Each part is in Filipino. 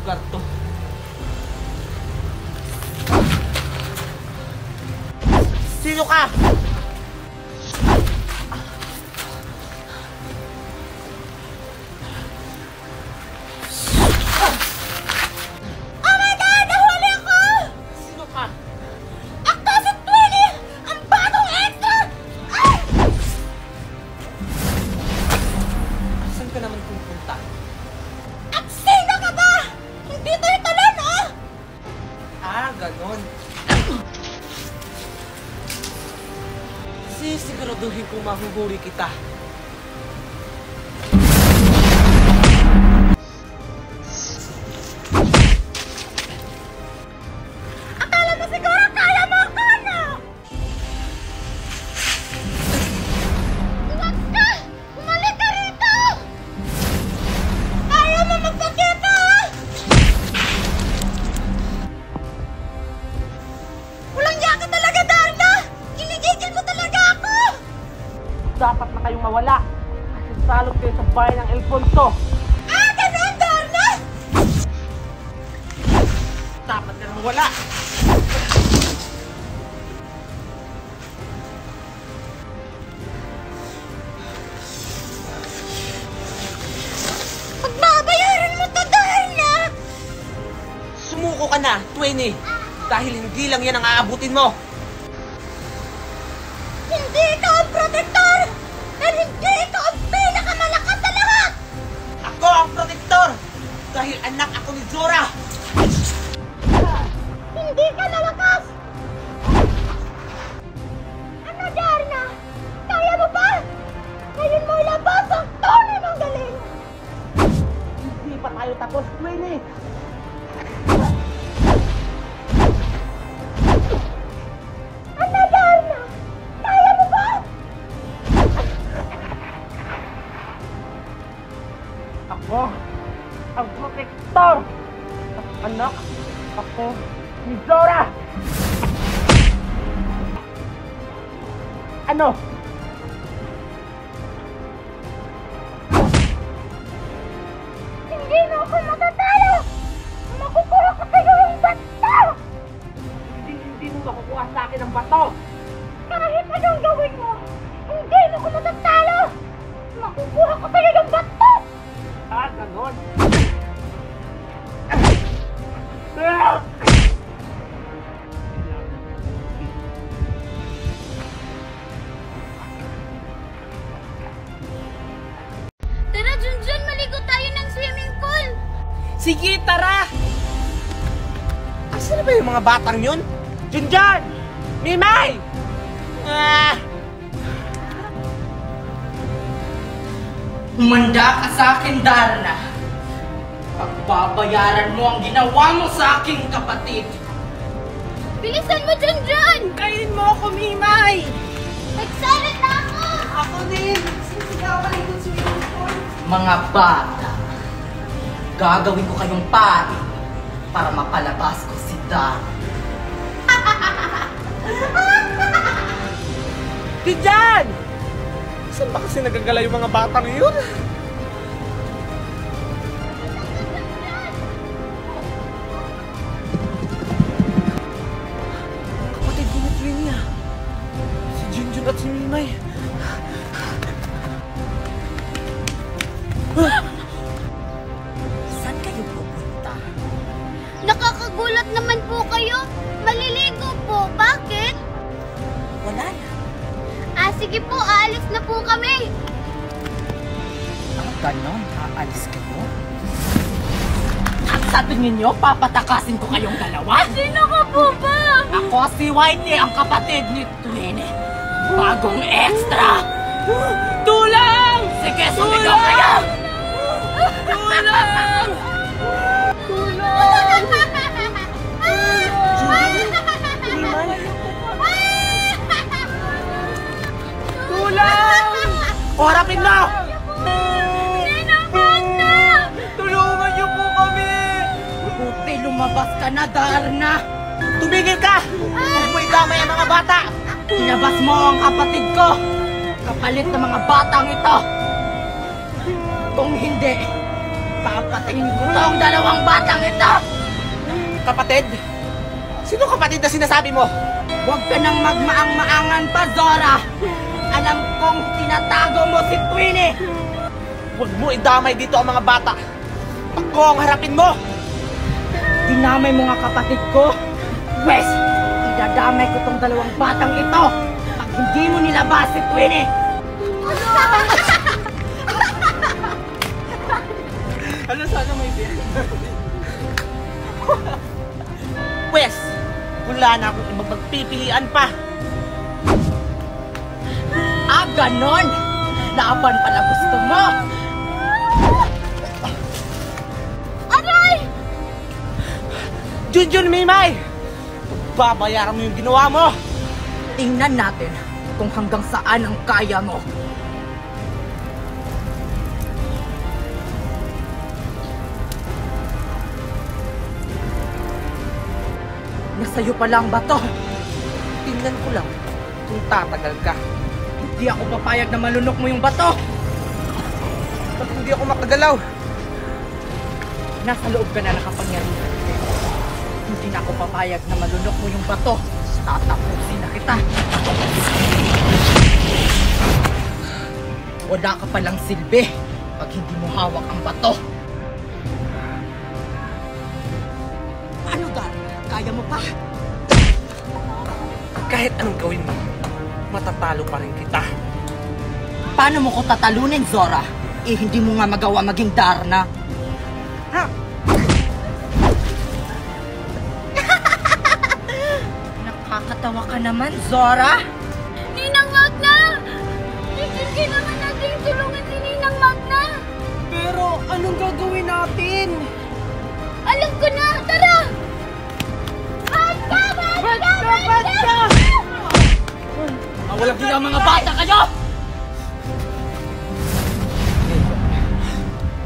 lugar to. Sino ka? Siguraduhin kong mahuhuli kita. Akala mo siguro kaya mo ako, no? Huwag ka! Bumalik ka rito! Kaya mo magpakita! Walang yaka talaga, Darna! Ginigigil mo talaga ako! Dapat na kayong mawala kasi salog kayo sa bayan ng Alfonso. Ganun, Darna! Dapat ka na mawala. Pagbabayaran mo to, Darna! Sumuko ka na, 20. Dahil hindi lang yan ang aabutin mo. Hindi ikaw ang protektor! At hindi ikaw ang pinakamalakas sa lahat! Ako ang protektor! Dahil anak ako ni Zora! Hindi ka nawakas! Ano, Darna? Kaya mo ba? Ngayon mo ilabas ang tunay mong galing! Hindi pa tayo tapos, 20. Ano, Darna? Kaya mo ba? Ako ang protektor! At anak ako ni Zora! Ano? Hindi mo ako matatalo! Makukuha ko sa'yo yung bato! Hindi mo makukuha sa akin ang bato! Kahit anong gawin mo, hindi mo ko matatalo! Makukuha ko sa'yo yung bato! Ganon. Tara, Junjun, maligo tayo ng swimming pool! Sige, tara! Asan na ba yung mga batang yun? Junjun! Mimay! Humanda ka sa akin, Darna. Pagbabayaran mo ang ginawa mo sa aking kapatid. Bilisan mo, Junjun! Kainin mo ako, Mimay! Excited na ako! Ako din! Sisigaw ka rin sa swimming pool. Mga bata, gagawin ko kayong pari para mapalabas ko si Darna. Junjun! Saan ba kasi nagagala yung mga batang yun? Kapatid ko ni Trini ah. Si Junjun at si Mimay. Saan kayo pupunta? Nakakagulat naman po kayo. Maliligo po. Bakit? Wala na. Sige po, aalis na po kami. Ganon, aalis kayo? At sa tingin nyo, papatakasin ko kayong dalawa? Sino ka po ba? Ako si Whitey, ang kapatid ni Twinnie. Bagong extra! Tulang! Sige, sumigaw kayo! Tulang! Tulang! O, harapin mo! Tulungan niyo po kami! Buti lumabas ka na, Darna! Tumigil ka! Huwag mo idamay ang mga bata! Ilabas mo ang kapatid ko! Kapalit ng mga batang ito! Kung hindi, Papatayin ko tong dalawang batang ito! Kapatid? Sino kapatid na sinasabi mo? Huwag ka nang magmaang-maangan pa, Zora! Alam kong tinatago mo si Twinnie! Huwag mo idamay dito ang mga bata. Ako ang harapin mo! Dinamay mo nga kapatid ko! Wes, idadamay ko tong dalawang batang ito pag hindi mo nilabas si Twinnie! Ano sana may biyan? Wes, wala na akong ibang pagpipilian pa. Ah, ganon! Laban pala gusto mo! Aray! Junjun Mimay! Babayaran mo yung ginawa mo! Tingnan natin kung hanggang saan ang kaya mo. Nasa'yo pa lang ba to? Tingnan ko lang kung tatagal ka. Hindi ako papayag na malunok mo yung bato! Ba't hindi ako makagalaw? Nasa loob ka na nakapangyarihan. Hindi na ako papayag na malunok mo yung bato. Tatapusin na kita. Wala ka palang silbi pag hindi mo hawak ang bato. Ano, Dar? Kaya mo pa? Kahit anong gawin mo, matatalo pa rin kita. Paano mo ko tatalunin, Zora? Eh, hindi mo nga magawa maging Darna. Ha? Nakakatawa ka naman, Zora. Ninang Magna! Kailangan natin tulungan si Ninang Magna! Pero anong gagawin natin? Alam ko na! Tara! Basta! Walang ginawa mga bata kayo!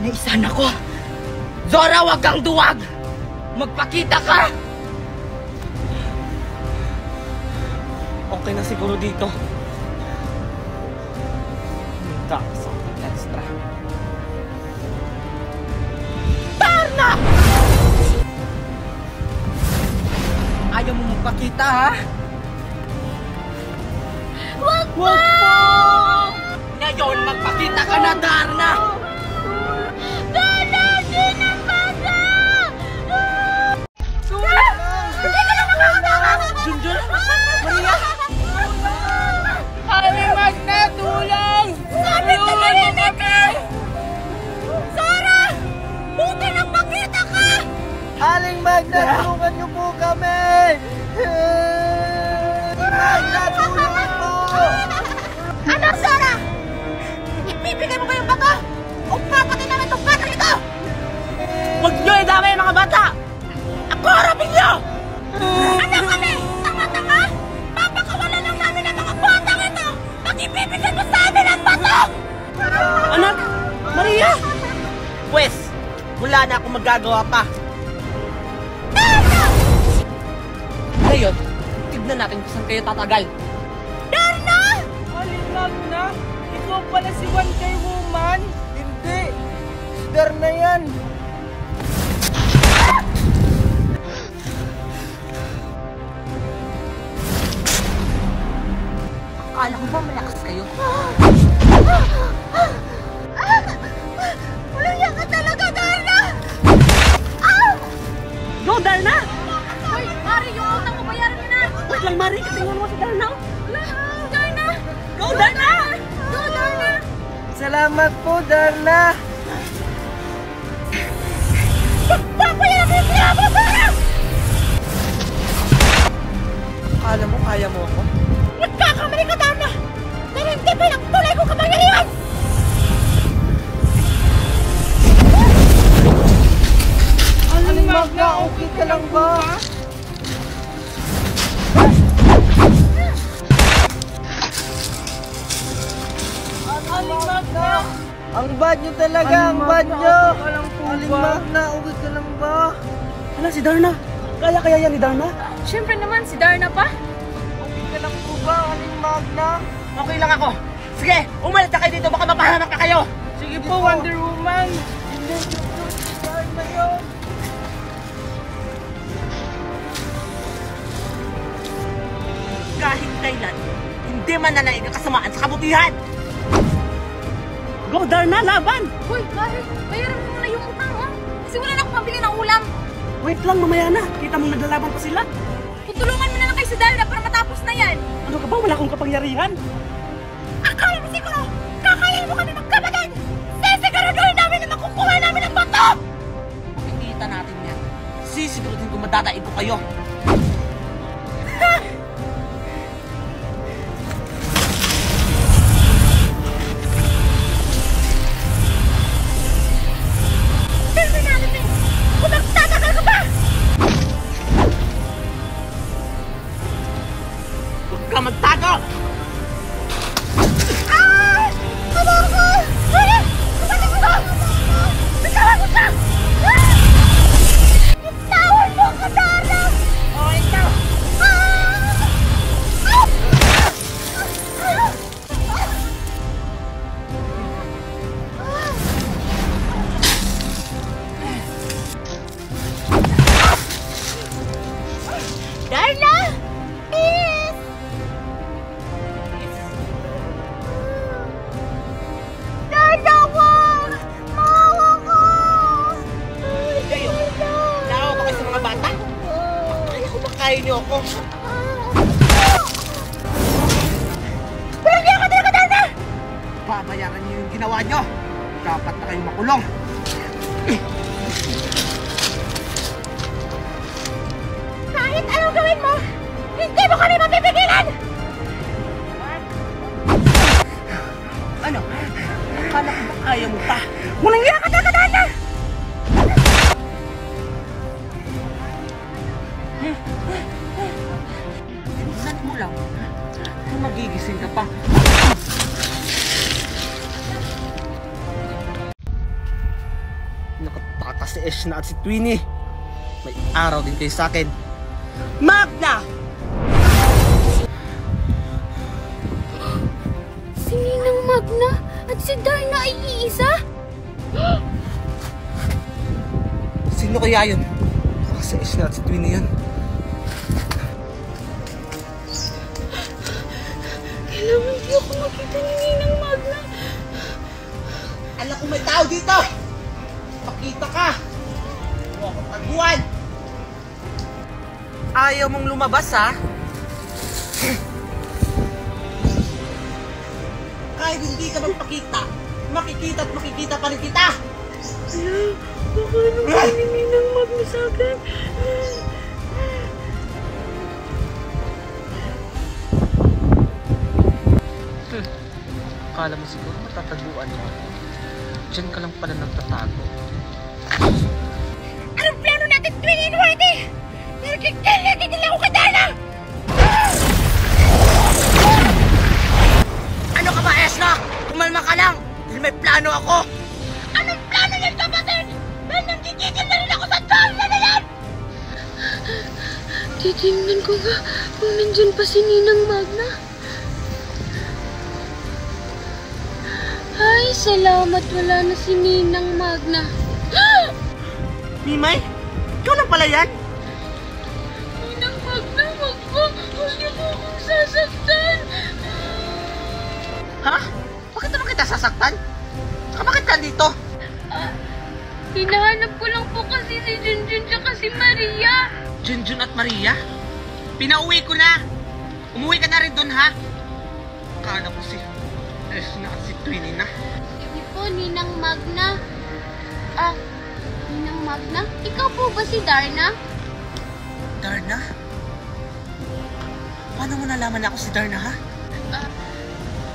Naisan ako. Zora, wag kang duwag! Magpakita ka! Okay na siguro dito. Hindi ako something extra. Darna! Ayaw mo magpakita, ha? Wag Wag po! Ngayon, magpakita ka na, Darna! Dala! Ninang Magna! Junjun? Maria? Kami Magna, tulong! Sabi ko marinig ka! Zora! Buti nang makita ka! Aling Magna, tulungan niyo po kami! Magna, tulungan po! Ano, Zora? Ipibigay mo ba yung bato? O papatay namin itong bata ito? Huwag niyo idamay mga bata! Ako harapin niyo! Ano kami? Tanga-tanga? Papakawalan lang namin ang mga batang ito! Pag ibibigay mo sa amin ang bato! Anak! Maria! Pwes, wala na akong magagawa pa. Ngayon, tignan natin kung saan kayo tatagal. Darna! Aling Magna, ikaw pala si Wonder Woman? Hindi, si Darna yan. Akala ko ba malakas kayo? Walang ka talaga, Darna! Go, Darna! Hoy, Mari, yung utang mo, bayaran mo na! Wait lang, Mari, tingnan mo si Darna. Darna! Go, Darna! Go, Darna! Salamat po, Darna. Papayaran niya ako, Darna! Akala mo kaya mo ako? Nagkakamali ka, Darna! Pero hindi pa lang tulay ko kapangyarihan! Aling Magna, okay ka lang ba? Aling Magna! Ang bad nyo talaga, ang bad nyo! Aling Magna, okay ka lang ba? Hala, si Darna! Kaya yan ni Darna? Siyempre naman, si Darna pa. Okay ka lang po ba, Aling Magna? Okay lang ako. Sige, umalit na kayo dito, baka mapahamak ka kayo! Sige po, Wonder Woman! Hindi, naman na naiga kasamaan sa kabutihan. Go, Darna, laban! Hoy, bakit? Bayaran mo muna yung utang, ha? Kasi wala na akong pambili ng ulam. Wait lang, mamaya na. Kita mong naglalaban pa sila. Tutulungan mo na lang kay si Darna para matapos na yan. Ano ka ba? Wala akong kapangyarihan. Akala mo siguro, kakayahin mo kami magkapatid! Sisiguraduhin namin na makukuha namin ang bato! Makikita natin yan. Sisiguraduhin kung madadaig ko kayo. Tignan natin eh! Kung magtatagal ka pa! Huwag ka magtago! Ah! Ano ako? Ah! Kapatid ko ba? Bitawan mo siya! Ah! Bitawan mo ako, Darna! O, ikaw! Darna! Please! Darna, wag! Maawa ko! Kayo, naawa ko kayo sa mga bata? Kaya ko ba kaya niyo ako? Walang niya ka talaga, Darna! Babayaran niyo yung ginawa niyo. Dapat na kayong makulong. Kahit anong gawin mo, hindi mo kami mapipigilan! Ano? Akala ko ba kaya mo pa? Walang niya ka talaga, Darna! Tingnan mo lang. Kung magigising ka pa. Nakataka si Eshna at si Twinnie. May araw din kayo sa akin. Magna! Si Ninang Magna at si Darna ay iisa? Sino kaya yun? Baka si Eshna at si Twinnie yun. Kailangan di ako makita ni Ninang Magna. Alam ko may tao dito! Pakita ka! Huwag akong taguan! Ayaw mong lumabas, ha? Kahit hindi ka magpakita, makikita at makikita pa rin kita! Baka naman ni Ninang Magna sa akin. Akala mo siguro matataguan mo. Diyan ka lang pala nagtatago. Anong plano natin, Twinnie and Whitey? Nagkikil ako kay Darna! Ano ka ba, Esna? Kumalma ka lang! Dahil may plano ako! Anong plano niyan, kapatid? Dahil nanggigigil na rin ako sa Darna na yan! Titingnan ko nga kung nandyan pa si Ninang Magna. Ay, salamat wala na si Ninang Magna. Mimay? Ikaw lang pala yan? Ninang Magna, wag po. Huwag niyo po akong sasaktan. Ha? Bakit naman kita sasaktan? Saka bakit ka dito? Hinahanap ko lang po kasi si Junjun at si Maria. Junjun at Maria? Pinauwi ko na! Umuwi ka na rin dun, ha? Akala ko si Esna at si Twinnie na. Hindi po, Ninang Magna. Ninang Magna? Ikaw po ba si Darna? Darna? Paano mo nalaman na ako si Darna, ha?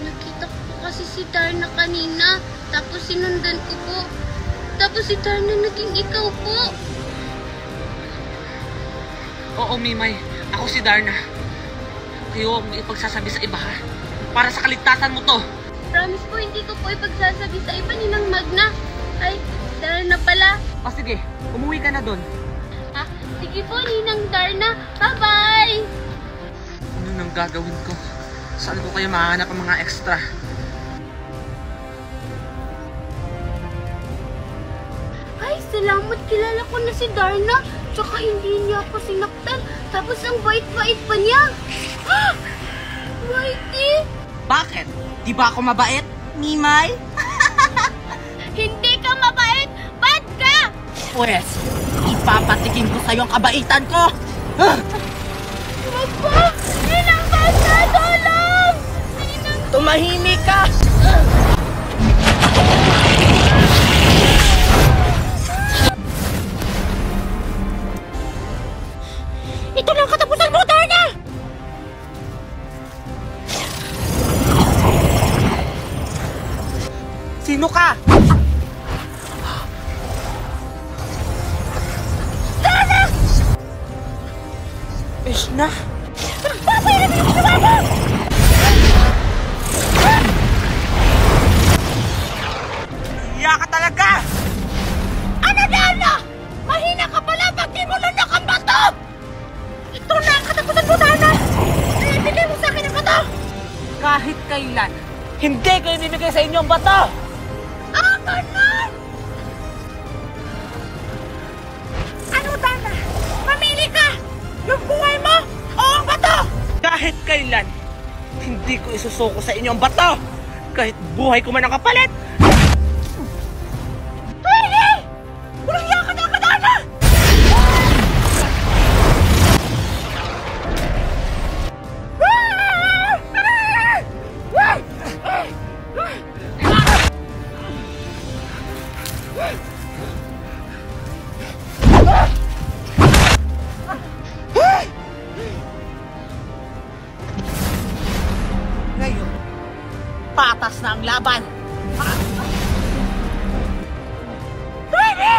Nakita ko po kasi si Darna kanina. Tapos sinundan ko po. Tapos si Darna naging ikaw po. Oo, Mimay. Ako si Darna. Ayaw mo ipagsasabi sa iba, ha? Para sa kaligtasan mo to. Promise po, hindi ko po ipagsasabi sa iba, Ninang Magna. Ay, Darna pala. O sige, umuwi ka na dun. Sige po, Ninang Darna. Bye-bye! Ano nang gagawin ko? Saan ko kayo mahanap ang mga extra? Ay, salamat. Kilala ko na si Darna. Tsaka hindi niya ako sinaktan. Tapos ang bait-bait pa niya. Whitey! Bakit? Di ba ako mabait, Nimay? Hindi ka mabait! Bad ka! Pwes, ipapatikin ko sa'yo ang kabaitan ko! Wag po! Ninang basta! Tulong! Ninang... Tumahimik ka! Ito lang katapusan mo, Darna! Sino ka? Darna! Ish na! Papayaran mo yung sumama! Iya ka talaga! Ano, Darna? Mahina ka pala pag di mo lunok ang bato! Ito na ang katapusan mo, Darna! Ibigay mo sa akin ang bato! Kahit kailan, hindi ko ibibigay sa inyo ang bato! Ah, ganun! Ano, Darna? Mamili ka! Yung buhay mo o ang bato! Kahit kailan, hindi ko isusuko sa inyo ang bato! Kahit buhay ko man ang kapalit! Pwede! Walang yakan na ka, Darna! Ngayon, patas na ang laban! Pwede!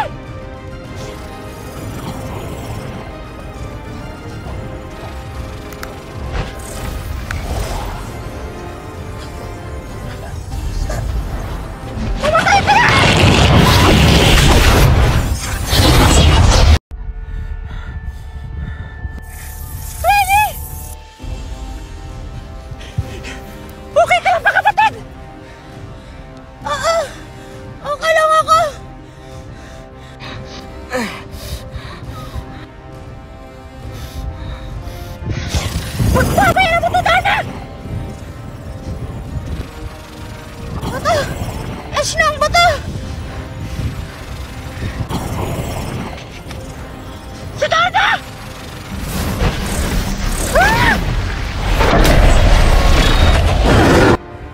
Okay ka lang ba, kapatid? Oo! Okay lang ako! Magbabayaran mo to, Darna! Bato! Ash na ang bato! Si Darna! Ah!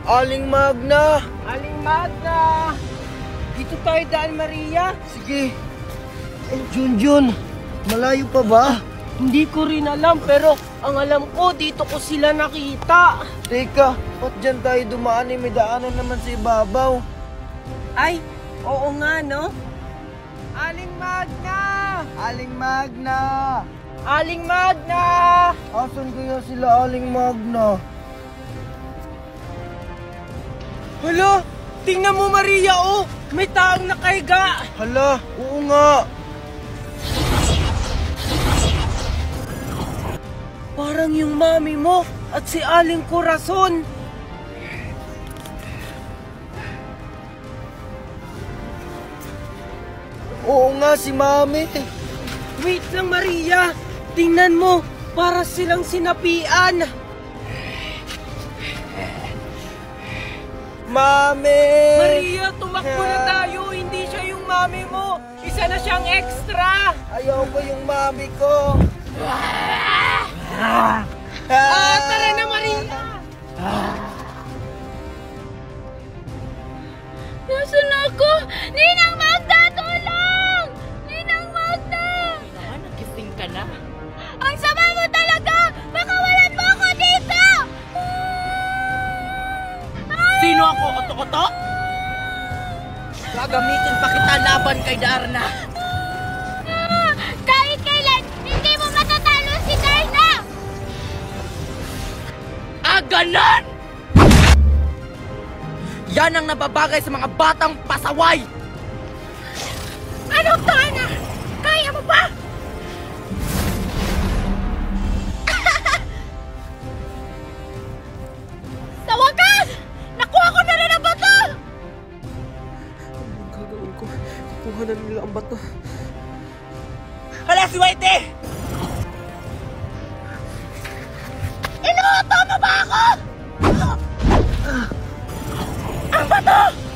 Aling Magna! Aling Magna! Dito tayo daan, Maria? Sige. Junjun, malayo pa ba? Hindi ko rin alam, pero ang alam ko, dito ko sila nakita. Teka, ba't dyan tayo dumaan may daanan naman sa ibabaw? Ay, oo nga, no? Aling Magna! Aling Magna! Aling Magna! Asan kaya sila Aling Magna? Hala, tingnan mo, Maria, oh! May taong nakahiga! Hala, oo nga! Parang yung mami mo at si Aling Corazon. Oo nga, si Mami. Wait lang, Maria! Tingnan mo, para silang sinapian. Mami! Maria, tumakbo na tayo! Hindi siya yung mami mo! Isa na siyang extra! Ayaw ko yung Mami ko! Tara na, Maria! Nasaan ako? Ninang Magda, tulong! Ninang Magda! Nagising ka na? Ang sama mo talaga! Pakawalan mo ako dito! Sino ako, Oto-Oto? Gagamitin pa kita laban kay Darna! Kahit kailan, hindi mo matatalo si Darna! Ganon! Yan ang nababagay sa mga batang pasaway! Ano, Darna? Kaya mo ba? Sa wakas! Nakuha ko na rin ang bato! Anong gagawin ko? Kukuha na nila ang bato. Hala, si Whitey! Inuuto mo ba ako? bato!